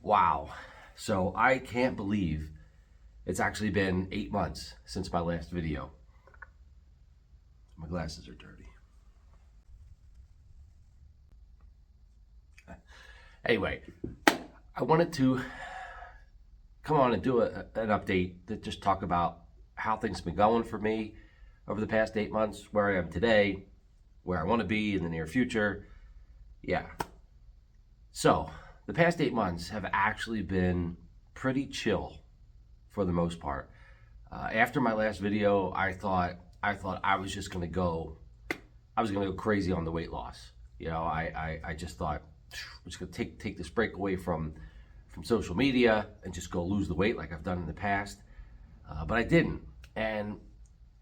Wow. So I can't believe it's actually been 8 months since my last video. My glasses are dirty. Anyway, I wanted to come on and do an update to just talk about how things have been going for me over the past 8 months, where I am today, where I want to be in the near future. Yeah. So the past 8 months have actually been pretty chill for the most part. After my last video, I thought I was just gonna go, I was gonna go crazy on the weight loss. I just thought I'm just gonna take this break away from social media and just go lose the weight like I've done in the past. But I didn't, and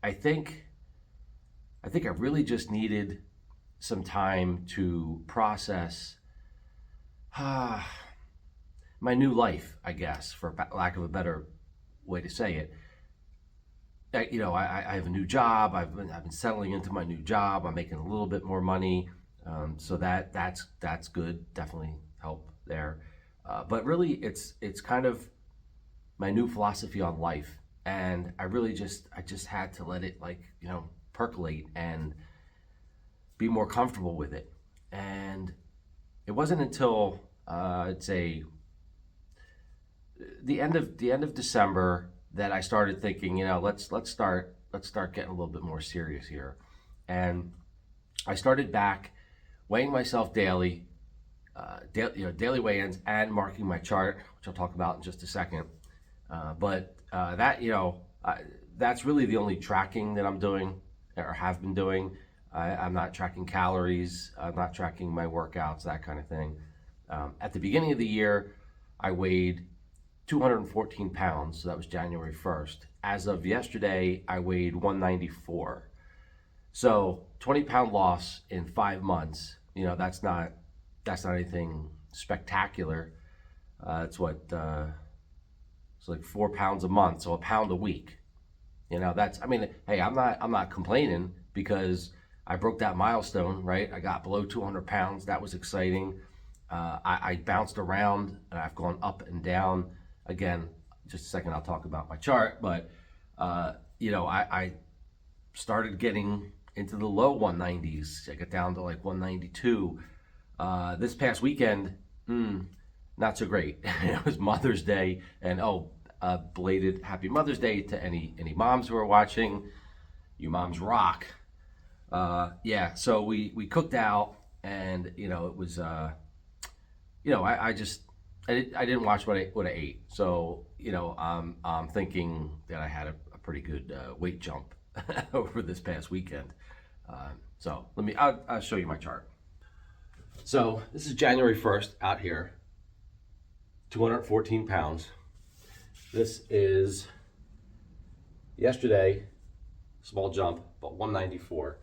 I think I really just needed some time to process my new life, I guess, for lack of a better way to say it. I have a new job. I've been settling into my new job. I'm making a little bit more money, so that's good. Definitely help there. But really, it's kind of my new philosophy on life, and I just had to let it percolate and be more comfortable with it. And it wasn't until I'd say the end of December that I started thinking, let's start getting a little bit more serious here. And I started back weighing myself daily, daily weigh-ins, and marking my chart, which I'll talk about in just a second. That's really the only tracking that I'm doing or have been doing. I'm not tracking calories. I'm not tracking my workouts, that kind of thing. At the beginning of the year, I weighed 214 pounds, so that was January 1st. As of yesterday, I weighed 194. So 20-pound loss in 5 months. That's not anything spectacular. It's like 4 pounds a month, so a pound a week. Hey, I'm not complaining because I broke that milestone, right? I got below 200 pounds. That was exciting. I bounced around. I've gone up and down. Again, just a second, I'll talk about my chart. But I started getting into the low 190s. I got down to like 192. This past weekend, not so great. It was Mother's Day, and belated Happy Mother's Day to any moms who are watching. You moms rock. Yeah, so we cooked out, and it was I didn't watch what I ate. So I'm thinking that I had a pretty good weight jump over this past weekend. I'll show you my chart. So this is January 1st out here, 214 pounds. This is yesterday, small jump, but 194.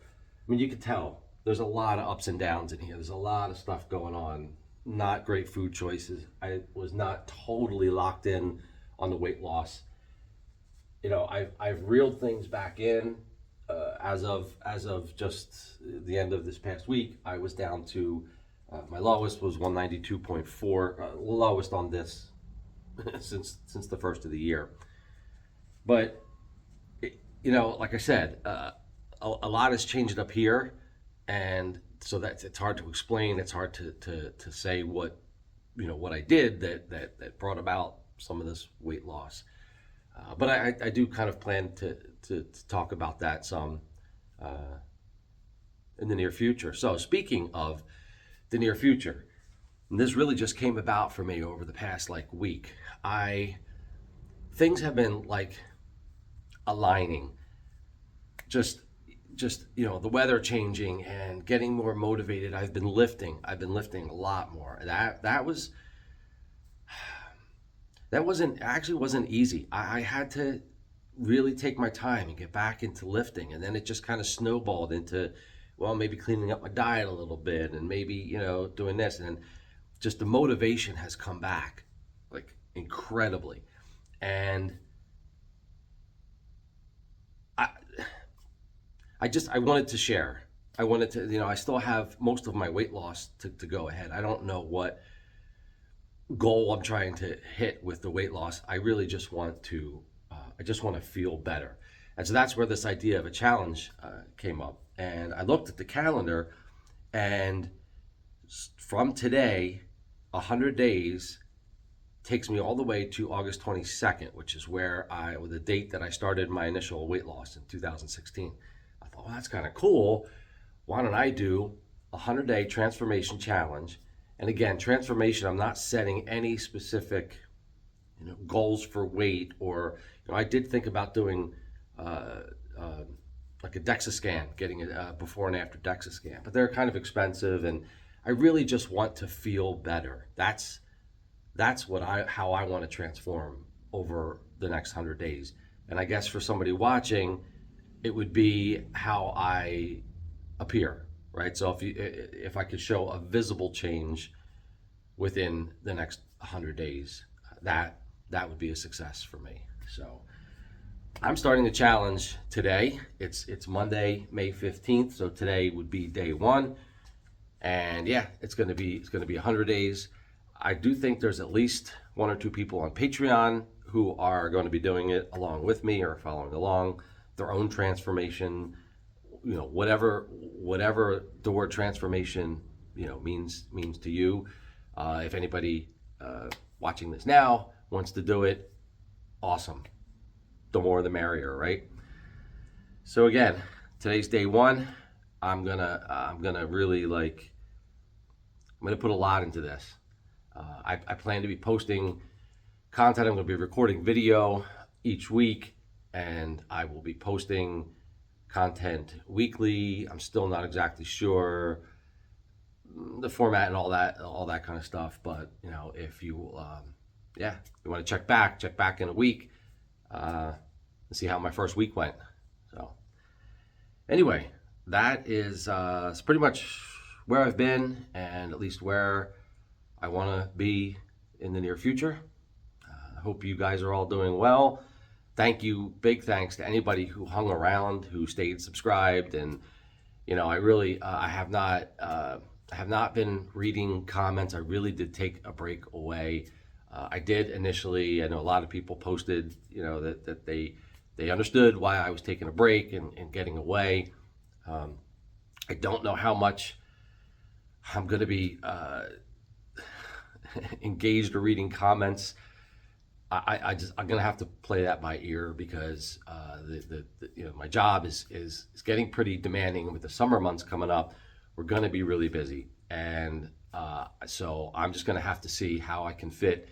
You can tell there's a lot of ups and downs in here. There's a lot of stuff going on. Not great food choices. I was not totally locked in on the weight loss. I've reeled things back in. As of just the end of this past week, I was down to my lowest was 192.4, lowest on this since the first of the year. But like I said, a lot has changed up here, and so it's hard to explain. It's hard to say what I did that brought about some of this weight loss. But I do kind of plan to talk about that some in the near future. So speaking of the near future, and this really just came about for me over the past week. Things have been aligning. Just the weather changing and getting more motivated. I've been lifting a lot more. That wasn't easy. I had to really take my time and get back into lifting, and then it just kind of snowballed into, maybe cleaning up my diet a little bit, and maybe doing this, and then just the motivation has come back incredibly. And I wanted to share. I wanted to, I still have most of my weight loss to go ahead. I don't know what goal I'm trying to hit with the weight loss. I really just want to, I just want to feel better. And so that's where this idea of a challenge came up. And I looked at the calendar, and from today, 100 days takes me all the way to August 22nd, which is with the date that I started my initial weight loss in 2016. I thought, well, that's kind of cool. Why don't I do a 100-day transformation challenge? And again, transformation, I'm not setting any specific, goals for weight, or, I did think about doing like a DEXA scan, getting a before and after DEXA scan, but they're kind of expensive, and I really just want to feel better. That's how I want to transform over the next 100 days. And I guess for somebody watching, it would be how I appear, right? So if I could show a visible change within the next 100 days, that would be a success for me. So I'm starting the challenge today. It's Monday, May 15th, so today would be day one. And yeah, it's going to be 100 days. I do think there's at least one or two people on Patreon who are going to be doing it along with me, or following along their own transformation, whatever the word transformation, means to you. If anybody watching this now wants to do it, awesome. The more the merrier, right? So again, today's day one. I'm gonna really I'm gonna put a lot into this. I plan to be posting content. I'm going to be recording video each week, and I will be posting content weekly. I'm still not exactly sure the format and all that kind of stuff. But if you you want to check back in a week, and see how my first week went. So anyway, that is it's pretty much where I've been, and at least where I want to be in the near future. I hope you guys are all doing well. Thank you. Big thanks to anybody who hung around, who stayed subscribed. And, I really, I have not been reading comments. I really did take a break away. I did initially. I know a lot of people posted, that they understood why I was taking a break and getting away. I don't know how much I'm going to be engaged or reading comments. I'm gonna have to play that by ear, because my job is getting pretty demanding. With the summer months coming up, we're gonna be really busy, and so I'm just gonna have to see how I can fit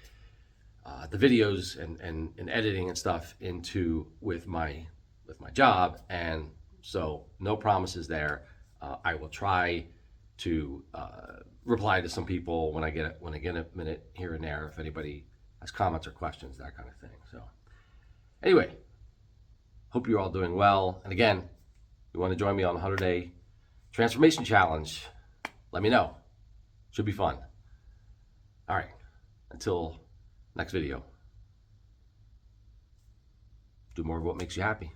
the videos and editing and stuff into with my job. And so no promises there. I will try to reply to some people when I get a minute here and there, if anybody has comments or questions, that kind of thing. So anyway, hope you're all doing well. And again, if you want to join me on the 100-day transformation challenge, let me know. Should be fun. All right, until next video, do more of what makes you happy.